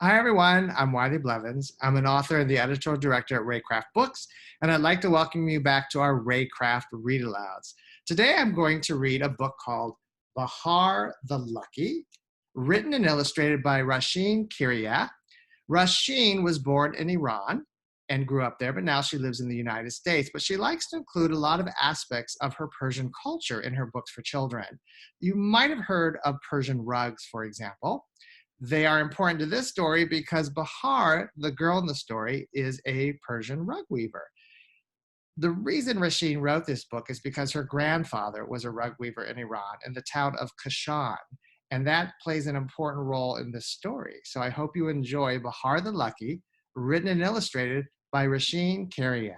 Hi, everyone. I'm Wiley Blevins. I'm an author and the editorial director at Reycraft Books, and I'd like to welcome you back to our Reycraft Read Alouds. Today, I'm going to read a book called Bahar the Lucky, written and illustrated by Rashin Kheiriyeh. Rashin was born in Iran and grew up there, but now she lives in the United States. But she likes to include a lot of aspects of her Persian culture in her books for children. You might have heard of Persian rugs, for example. They are important to this story because Bahar, the girl in the story, is a Persian rug weaver. The reason Rashin wrote this book is because her grandfather was a rug weaver in Iran in the town of Kashan, and that plays an important role in this story. So I hope you enjoy Bahar the Lucky, written and illustrated by Rashin Kheiriyeh.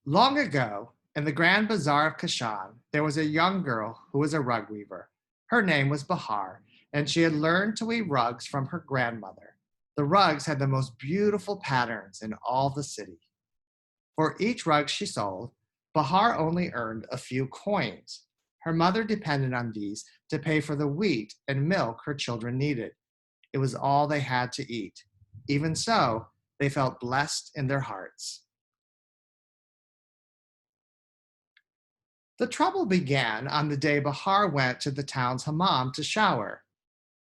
Long ago, in the grand bazaar of Kashan, there was a young girl who was a rug weaver. Her name was Bahar, and she had learned to weave rugs from her grandmother. The rugs had the most beautiful patterns in all the city. For each rug she sold, Bahar only earned a few coins. Her mother depended on these to pay for the wheat and milk her children needed. It was all they had to eat. Even so, they felt blessed in their hearts. The trouble began on the day Bahar went to the town's hammam to shower.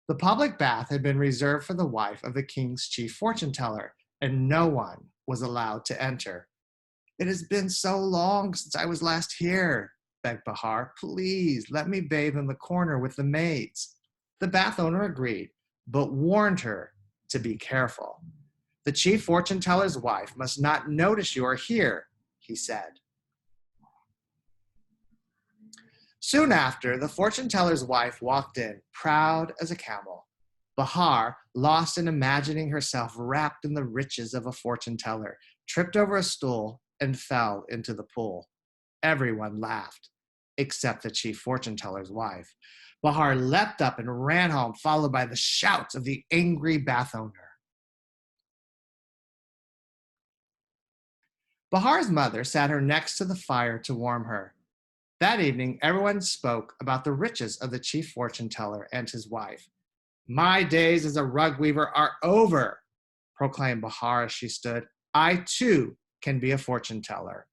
The public bath had been reserved for the wife of the king's chief fortune teller, and no one was allowed to enter. "It has been so long since I was last here," begged Bahar. "Please let me bathe in the corner with the maids." The bath owner agreed, but warned her to be careful. "The chief fortune teller's wife must not notice you are here," he said. Soon after, the fortune teller's wife walked in, proud as a camel. Bahar, lost in imagining herself wrapped in the riches of a fortune teller, tripped over a stool and fell into the pool. Everyone laughed, except the chief fortune teller's wife. Bahar leapt up and ran home, followed by the shouts of the angry bath owner. Bahar's mother sat her next to the fire to warm her. That evening, everyone spoke about the riches of the chief fortune teller and his wife. "My days as a rug weaver are over," proclaimed Bahar as she stood. "I too can be a fortune teller,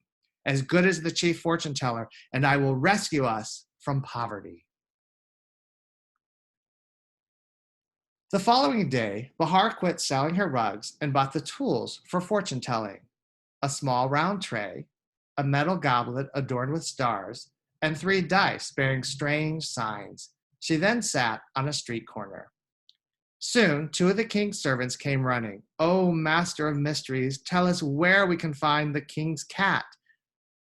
as good as the chief fortune teller, and I will rescue us from poverty." The following day, Bahar quit selling her rugs and bought the tools for fortune telling: a small round tray, a metal goblet adorned with stars, and 3 dice bearing strange signs. She then sat on a street corner. Soon, 2 of the king's servants came running. "Oh, master of mysteries, tell us where we can find the king's cat.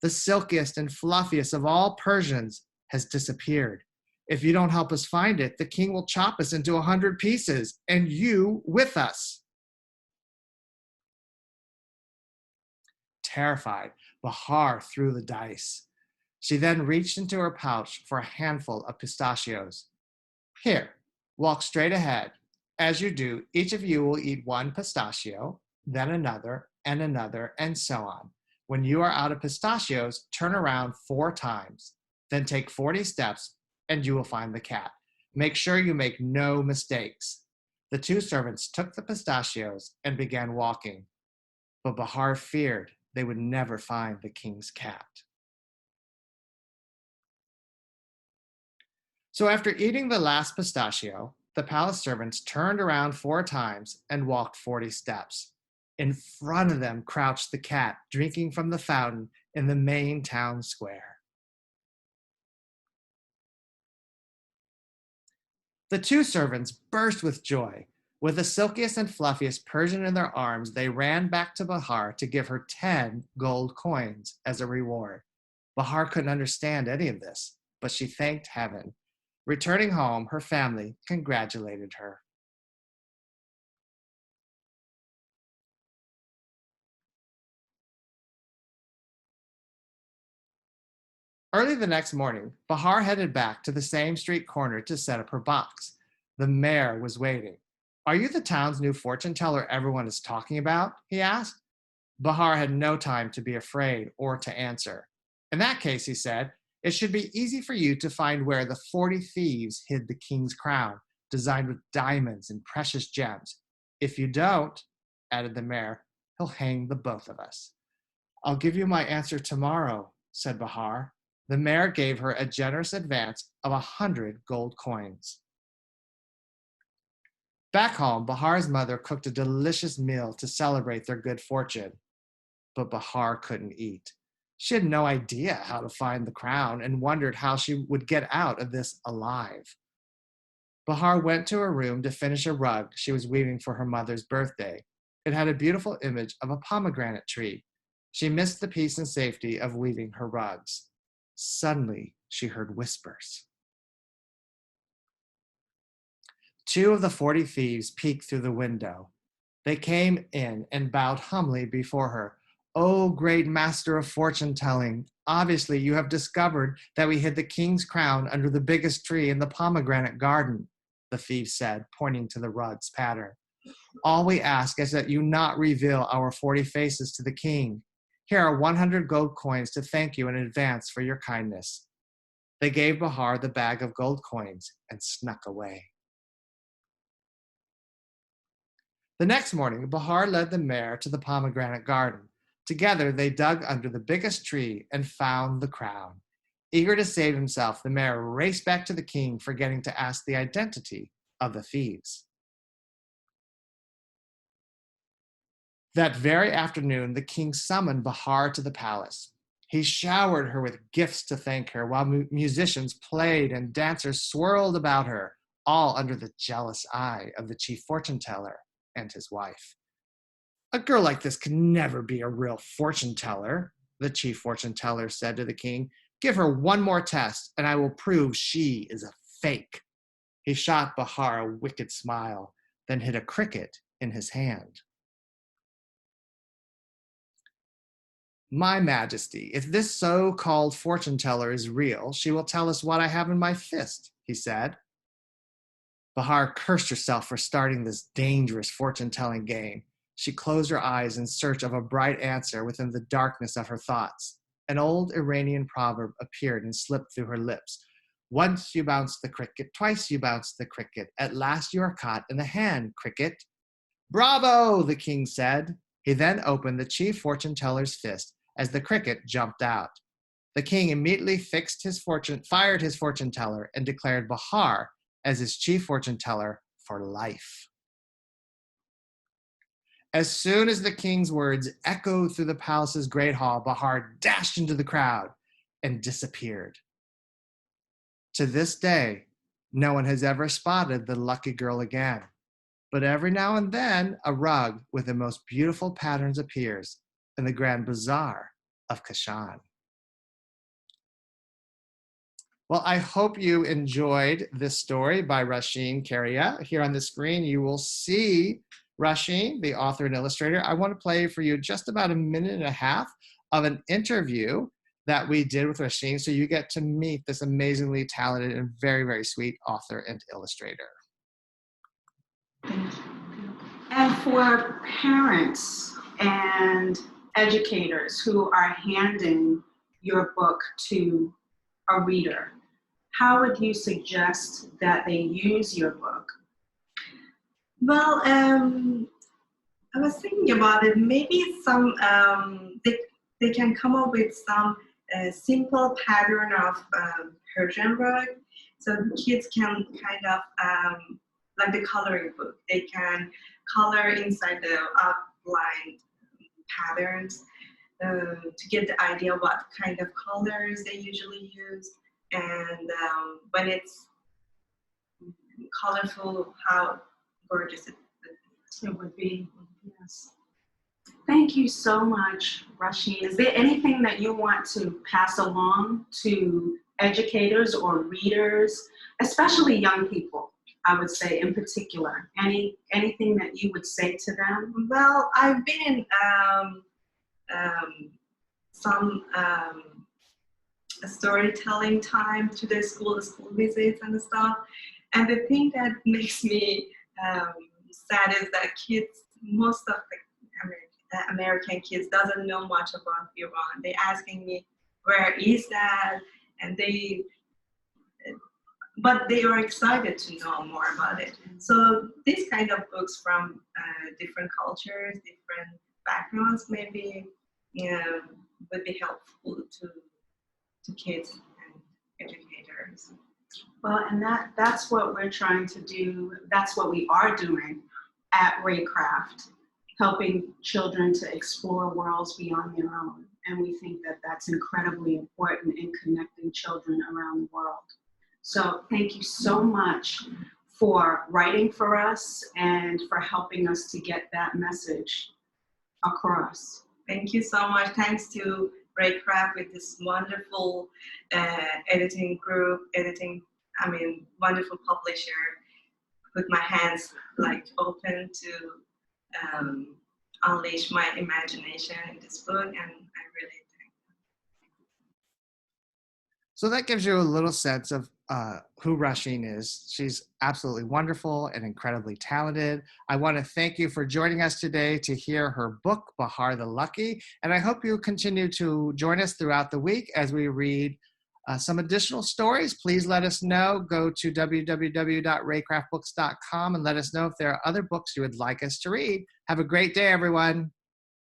The silkiest and fluffiest of all Persians has disappeared. If you don't help us find it, the king will chop us into 100 pieces, and you with us." Terrified, Bahar threw the dice. She then reached into her pouch for a handful of pistachios. "Here, walk straight ahead. As you do, each of you will eat 1 pistachio, then another, and so on. When you are out of pistachios, turn around 4 times. Then take 40 steps, and you will find the cat. Make sure you make no mistakes." The 2 servants took the pistachios and began walking, but Bahar feared they would never find the king's cat. So after eating the last pistachio, the palace servants turned around 4 times and walked 40 steps. In front of them crouched the cat, drinking from the fountain in the main town square. The 2 servants burst with joy. With the silkiest and fluffiest Persian in their arms, they ran back to Bahar to give her 10 gold coins as a reward. Bahar couldn't understand any of this, but she thanked heaven. Returning home, her family congratulated her. Early the next morning, Bahar headed back to the same street corner to set up her box. The mayor was waiting. "Are you the town's new fortune teller everyone is talking about?" he asked. Bahar had no time to be afraid or to answer. In that case, he said, it should be easy for you to find where the 40 thieves hid the king's crown, designed with diamonds and precious gems. If you don't, added the mayor, he'll hang the both of us. I'll give you my answer tomorrow, said Bahar. The mayor gave her a generous advance of 100 gold coins. Back home, Bahar's mother cooked a delicious meal to celebrate their good fortune. But Bahar couldn't eat. She had no idea how to find the crown and wondered how she would get out of this alive. Bahar went to her room to finish a rug she was weaving for her mother's birthday. It had a beautiful image of a pomegranate tree. She missed the peace and safety of weaving her rugs. Suddenly, she heard whispers. Two of the 40 thieves peeked through the window. They came in and bowed humbly before her. "Oh, great master of fortune-telling, obviously you have discovered that we hid the king's crown under the biggest tree in the pomegranate garden," the thieves said, pointing to the rug's pattern. "All we ask is that you not reveal our 40 faces to the king. Here are 100 gold coins to thank you in advance for your kindness." They gave Bahar the bag of gold coins and snuck away. The next morning, Bahar led the mayor to the pomegranate garden. Together, they dug under the biggest tree and found the crown. Eager to save himself, the mayor raced back to the king, forgetting to ask the identity of the thieves. That very afternoon, the king summoned Bahar to the palace. He showered her with gifts to thank her, while musicians played and dancers swirled about her, all under the jealous eye of the chief fortune teller and his wife. "A girl like this can never be a real fortune teller," the chief fortune teller said to the king. "Give her one more test, and I will prove she is a fake." He shot Bahar a wicked smile, then hid a cricket in his hand. "My majesty, if this so-called fortune teller is real, she will tell us what I have in my fist," he said. Bahar cursed herself for starting this dangerous fortune-telling game. She closed her eyes in search of a bright answer within the darkness of her thoughts. An old Iranian proverb appeared and slipped through her lips. "Once you bounce the cricket, twice you bounce the cricket. At last you are caught in the hand, cricket." "Bravo," the king said. He then opened the chief fortune teller's fist as the cricket jumped out. The king immediately fired his fortune teller and declared Bahar as his chief fortune teller for life. As soon as the king's words echoed through the palace's great hall, Bahar dashed into the crowd and disappeared. To this day, no one has ever spotted the lucky girl again. But every now and then, a rug with the most beautiful patterns appears in the grand bazaar of Kashan. Well, I hope you enjoyed this story by Rashin Kheiriyeh. Here on the screen, you will see Rashin, the author and illustrator. I want to play for you just about a minute and a half of an interview that we did with Rashin, so you get to meet this amazingly talented and very, very sweet author and illustrator. Thank you. And for parents and educators who are handing your book to a reader, how would you suggest that they use your book? Well, I was thinking about it. Maybe some they can come up with some simple pattern of Persian rug, so the kids can kind of like the coloring book. They can color inside the outline patterns to get the idea of what kind of colors they usually use, and when it's colorful, how gorgeous it would be. Yes. Thank you so much, Rashin. Is there anything that you want to pass along to educators or readers, especially young people, I would say in particular? Anything that you would say to them? Well, I've been in some storytelling time to the school visits and stuff. And the thing that makes me sad is that most of the American kids doesn't know much about Iran. They're asking me, where is that? And but they are excited to know more about it. So these kind of books from different cultures, different backgrounds, maybe would be helpful to kids and educators. Well, and that's what we're trying to do. That's what we are doing at Reycraft, helping children to explore worlds beyond their own. And we think that that's incredibly important in connecting children around the world. So thank you so much for writing for us and for helping us to get that message across. Thank you so much. Thanks to Reycraft with this wonderful editing group, wonderful publisher. Put my hands like open to unleash my imagination in this book, and I really thank them. So that gives you a little sense of who Rashin is. She's absolutely wonderful and incredibly talented. I want to thank you for joining us today to hear her book, Bahar the Lucky, and I hope you continue to join us throughout the week as we read some additional stories. Please let us know. Go to www.reycraftbooks.com and let us know if there are other books you would like us to read. Have a great day, everyone.